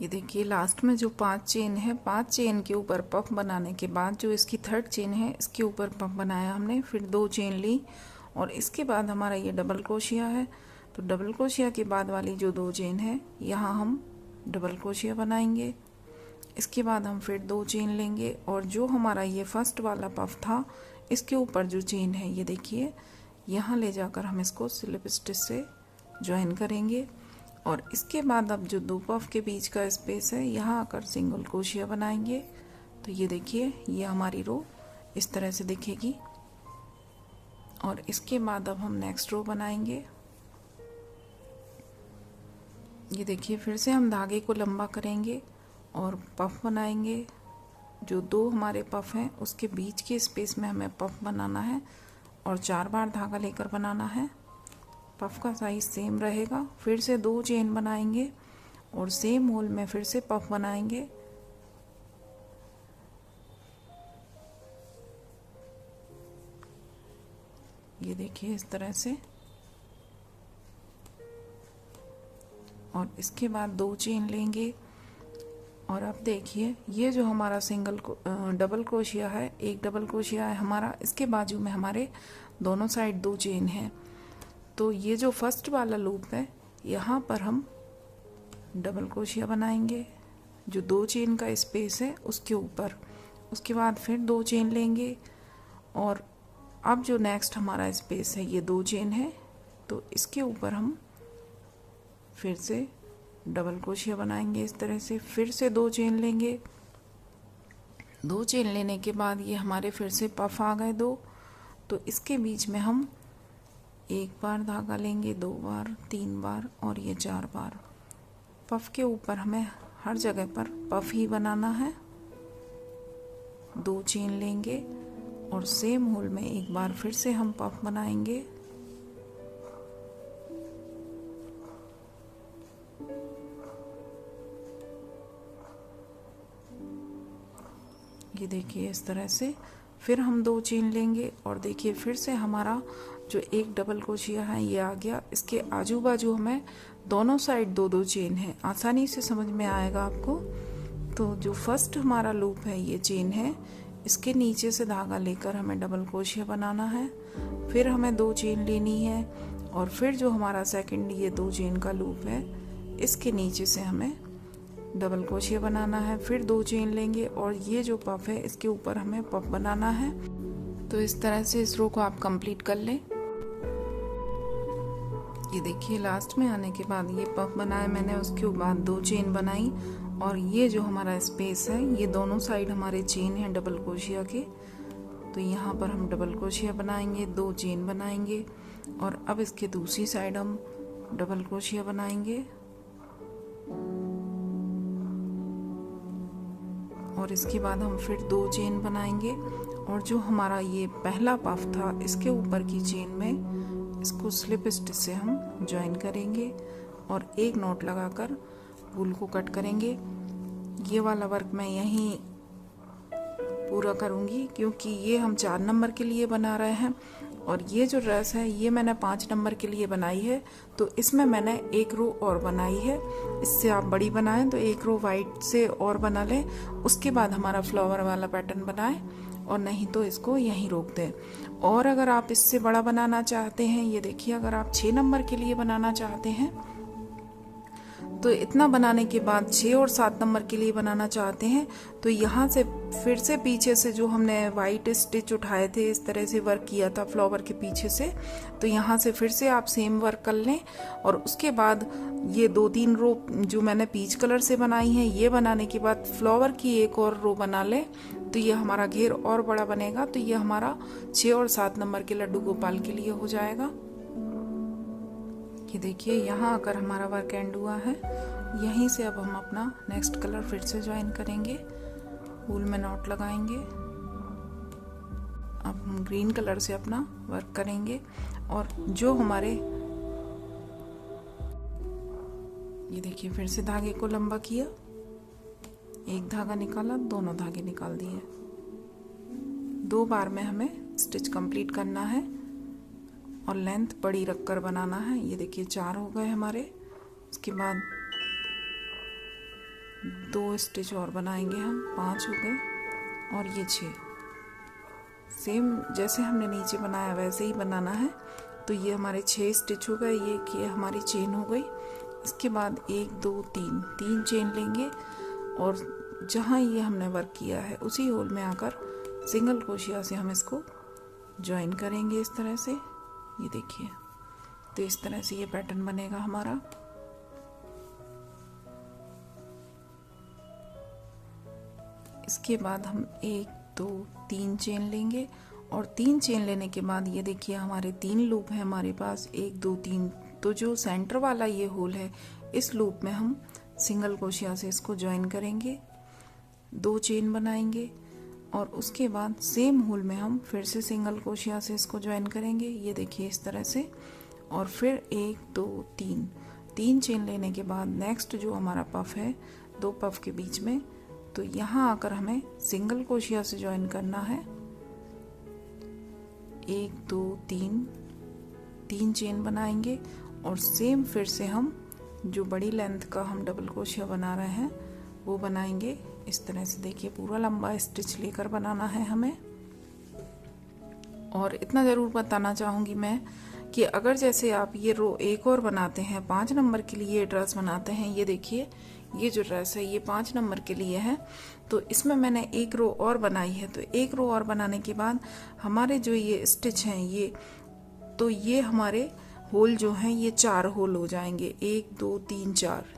ये देखिए लास्ट में जो 5 चेन है, 5 चेन के ऊपर पफ बनाने के बाद जो इसकी थर्ड चेन है, इसके ऊपर पफ बनाया हमने, फिर 2 चेन ली और इसके बाद हमारा ये डबल क्रोशिया है। तो डबल क्रोशिया के बाद वाली जो 2 चेन है, यहाँ हम डबल क्रोशिया बनाएंगे। इसके बाद हम फिर 2 चेन लेंगे और जो हमारा ये फर्स्ट वाला पफ था, इसके ऊपर जो चेन है, ये देखिए यहाँ ले जाकर हम इसको स्लिप स्टिच से ज्वाइन करेंगे। और इसके बाद अब जो 2 पफ के बीच का स्पेस है, यहाँ आकर सिंगल क्रोशिया बनाएंगे। तो ये देखिए ये हमारी रो इस तरह से दिखेगी। और इसके बाद अब हम नेक्स्ट रो बनाएंगे। ये देखिए फिर से हम धागे को लंबा करेंगे और पफ बनाएंगे। जो 2 हमारे पफ हैं, उसके बीच के स्पेस में हमें पफ बनाना है और 4 बार धागा लेकर बनाना है। पफ का साइज सेम रहेगा। फिर से 2 चेन बनाएंगे और सेम होल में फिर से पफ बनाएंगे। ये देखिए इस तरह से। और इसके बाद 2 चेन लेंगे। और अब देखिए ये जो हमारा डबल क्रोशिया है, एक डबल क्रोशिया है हमारा, इसके बाजू में हमारे दोनों साइड 2 चेन है। तो ये जो फर्स्ट वाला लूप है यहाँ पर हम डबल क्रोशिया बनाएंगे, जो 2 चेन का स्पेस है उसके ऊपर। उसके बाद फिर 2 चेन लेंगे और अब जो नेक्स्ट हमारा स्पेस है ये 2 चेन है, तो इसके ऊपर हम फिर से डबल क्रोशिया बनाएंगे इस तरह से। फिर से 2 चेन लेंगे, 2 चेन लेने के बाद ये हमारे फिर से पफ आ गए 2, तो इसके बीच में हम 1 बार धागा लेंगे, 2 बार, 3 बार और ये 4 बार। पफ के ऊपर हमें हर जगह पर पफ ही बनाना है। 2 चेन लेंगे और सेम होल में एक बार फिर से हम पफ बनाएंगे। ये देखिए इस तरह से। फिर हम 2 चेन लेंगे और देखिए फिर से हमारा जो एक डबल क्रोशिया है ये आ गया। इसके आजू बाजू हमें दोनों साइड 2-2 चेन है, आसानी से समझ में आएगा आपको। तो जो फर्स्ट हमारा लूप है ये चेन है, इसके नीचे से धागा लेकर हमें डबल क्रोशिया बनाना है। फिर हमें 2 चेन लेनी है और फिर जो हमारा सेकंड ये 2 चेन का लूप है इसके नीचे से हमें डबल क्रोशिया बनाना है। फिर 2 चेन लेंगे और ये जो पफ है इसके ऊपर हमें पफ बनाना है। तो इस तरह से इस रो को आप कंप्लीट कर लें। ये देखिए लास्ट में आने के बाद ये पफ बनाया मैंने, उसके बाद 2 चेन बनाई और ये जो हमारा स्पेस है ये दोनों साइड हमारे चेन है डबल क्रोशिया के। तो यहाँ पर हम डबल क्रोशिया बनाएंगे, 2 चेन बनाएंगे और अब इसके दूसरी साइड हम डबल क्रोशिया बनाएंगे और इसके बाद हम फिर 2 चेन बनाएंगे और जो हमारा ये पहला पफ था इसके ऊपर की चेन में इसको स्लिप स्टिच से हम ज्वाइन करेंगे और एक नॉट लगाकर वूल को कट करेंगे। ये वाला वर्क मैं यहीं पूरा करूँगी क्योंकि ये हम 4 नंबर के लिए बना रहे हैं और ये जो ड्रेस है ये मैंने 5 नंबर के लिए बनाई है। तो इसमें मैंने 1 रो और बनाई है। इससे आप बड़ी बनाएं तो 1 रो वाइट से और बना लें, उसके बाद हमारा फ्लावर वाला पैटर्न बनाएं और नहीं तो इसको यहीं रोक दें। और अगर आप इससे बड़ा बनाना चाहते हैं, ये देखिए अगर आप 6 नंबर के लिए बनाना चाहते हैं तो इतना बनाने के बाद 6 और 7 नंबर के लिए बनाना चाहते हैं तो यहाँ से फिर से पीछे से जो हमने वाइट स्टिच उठाए थे इस तरह से वर्क किया था फ्लावर के पीछे से, तो यहाँ से फिर से आप सेम वर्क कर लें और उसके बाद ये 2-3 रो जो मैंने पीच कलर से बनाई है ये बनाने के बाद फ्लावर की एक और रो बना लें तो ये हमारा घेर और बड़ा बनेगा। तो ये हमारा 6 और 7 नंबर के लड्डू गोपाल के लिए हो जाएगा। ये देखिए यहाँ आकर हमारा वर्क एंड हुआ है। यहीं से अब हम अपना नेक्स्ट कलर फिर से ज्वाइन करेंगे, वूल में नॉट लगाएंगे। अब हम ग्रीन कलर से अपना वर्क करेंगे और जो हमारे ये देखिए फिर से धागे को लंबा किया, एक धागा निकाला, दोनों धागे निकाल दिए। 2 बार में हमें स्टिच कंप्लीट करना है और लेंथ बड़ी रखकर बनाना है। ये देखिए 4 हो गए हमारे। उसके बाद 2 स्टिच और बनाएंगे हम, 5 हो गए और ये 6। सेम जैसे हमने नीचे बनाया वैसे ही बनाना है। तो ये हमारे 6 स्टिच हो गए, ये हमारी चेन हो गई। इसके बाद 1 2 3 चेन लेंगे और जहाँ ये हमने वर्क किया है उसी होल में आकर सिंगल क्रोशिया से हम इसको ज्वाइन करेंगे इस तरह से। ये देखिए तो इस तरह से ये पैटर्न बनेगा हमारा। इसके बाद हम 1 2 3 चेन लेंगे और 3 चेन लेने के बाद ये देखिए हमारे 3 लूप हैं हमारे पास, 1 2 3। तो जो सेंटर वाला ये होल है इस लूप में हम सिंगल क्रोशिया से इसको ज्वाइन करेंगे, 2 चेन बनाएंगे और उसके बाद सेम होल में हम फिर से सिंगल क्रोशिया से इसको ज्वाइन करेंगे। ये देखिए इस तरह से और फिर 1 2 3 चेन लेने के बाद नेक्स्ट जो हमारा पफ है 2 पफ के बीच में, तो यहाँ आकर हमें सिंगल क्रोशिया से ज्वाइन करना है। 1 2 3 चेन बनाएंगे और सेम फिर से हम जो बड़ी लेंथ का हम डबल क्रोशिया बना रहे हैं वो बनाएंगे। इस तरह से देखिए पूरा लंबा स्टिच लेकर बनाना है हमें। और इतना ज़रूर बताना चाहूँगी मैं कि अगर जैसे आप ये रो एक और बनाते हैं, 5 नंबर के लिए ड्रेस बनाते हैं, ये देखिए ये जो ड्रेस है ये 5 नंबर के लिए है, तो इसमें मैंने एक रो और बनाई है। तो एक रो और बनाने के बाद हमारे जो ये स्टिच हैं ये हमारे होल जो हैं ये 4 होल हो जाएंगे। 1 2 3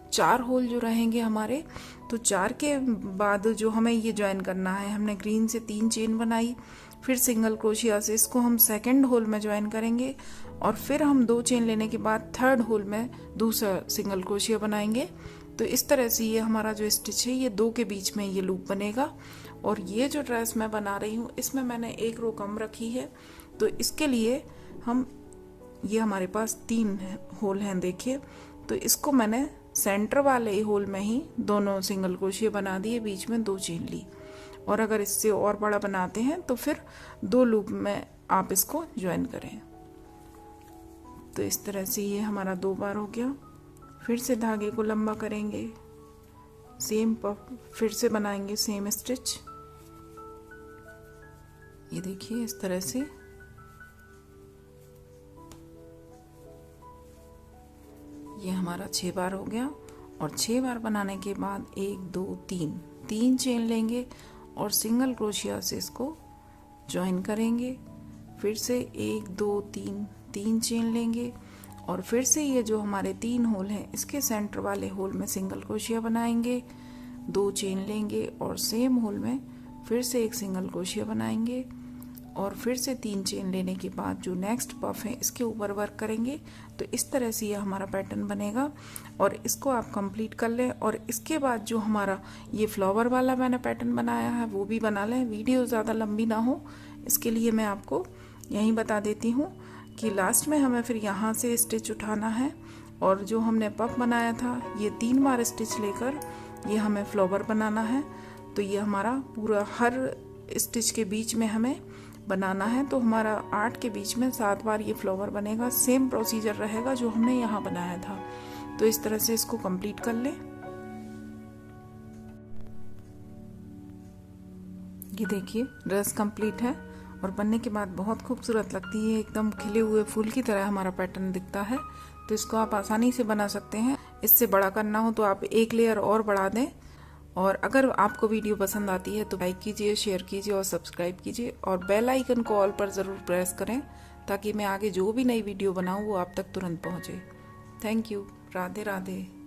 4 होल जो रहेंगे हमारे। तो 4 के बाद जो हमें ये ज्वाइन करना है, हमने ग्रीन से 3 चेन बनाई, फिर सिंगल क्रोशिया से इसको हम सेकंड होल में ज्वाइन करेंगे और फिर हम 2 चेन लेने के बाद थर्ड होल में दूसरा सिंगल क्रोशिया बनाएंगे। तो इस तरह से ये हमारा जो स्टिच है ये 2 के बीच में ये लूप बनेगा। और ये जो ड्रेस मैं बना रही हूँ इसमें मैंने एक रो कम रखी है, तो इसके लिए ये हमारे पास 3 होल हैं देखिए। तो इसको मैंने सेंटर वाले होल में ही दोनों सिंगल क्रोशिया बना दिए, बीच में 2 चेन ली। और अगर इससे और बड़ा बनाते हैं तो फिर 2 लूप में आप इसको ज्वाइन करें। तो इस तरह से ये हमारा 2 बार हो गया। फिर से धागे को लंबा करेंगे, सेम पफ फिर से बनाएंगे सेम स्टिच। ये देखिए इस तरह से ये हमारा 6 बार हो गया। और 6 बार बनाने के बाद 1 2 3 चेन लेंगे और सिंगल क्रोशिया से इसको ज्वाइन करेंगे। फिर से 1 2 3 चेन लेंगे और फिर से ये जो हमारे 3 होल हैं इसके सेंटर वाले होल में सिंगल क्रोशिया बनाएंगे, 2 चेन लेंगे और सेम होल में फिर से एक सिंगल क्रोशिया बनाएंगे और फिर से 3 चेन लेने के बाद जो नेक्स्ट पफ है इसके ऊपर वर्क करेंगे। तो इस तरह से ये हमारा पैटर्न बनेगा और इसको आप कंप्लीट कर लें। और इसके बाद जो हमारा ये फ्लावर वाला मैंने पैटर्न बनाया है वो भी बना लें। वीडियो ज़्यादा लंबी ना हो इसके लिए मैं आपको यहीं बता देती हूँ कि लास्ट में हमें फिर यहाँ से स्टिच उठाना है और जो हमने पफ बनाया था ये 3 बार स्टिच लेकर ये हमें फ्लावर बनाना है। तो ये हमारा पूरा हर स्टिच के बीच में हमें बनाना है। तो हमारा 8 के बीच में 7 बार ये फ्लावर बनेगा। सेम प्रोसीजर रहेगा जो हमने यहाँ बनाया था। तो इस तरह से इसको कंप्लीट कर लें। ये देखिए ड्रेस कंप्लीट है और बनने के बाद बहुत खूबसूरत लगती है, एकदम खिले हुए फूल की तरह हमारा पैटर्न दिखता है। तो इसको आप आसानी से बना सकते हैं। इससे बड़ा करना हो तो आप एक लेयर और बढ़ा दें। और अगर आपको वीडियो पसंद आती है तो लाइक कीजिए, शेयर कीजिए और सब्सक्राइब कीजिए और बेल आइकन को ऑल पर ज़रूर प्रेस करें ताकि मैं आगे जो भी नई वीडियो बनाऊँ वो आप तक तुरंत पहुँचे। Thank you. राधे राधे।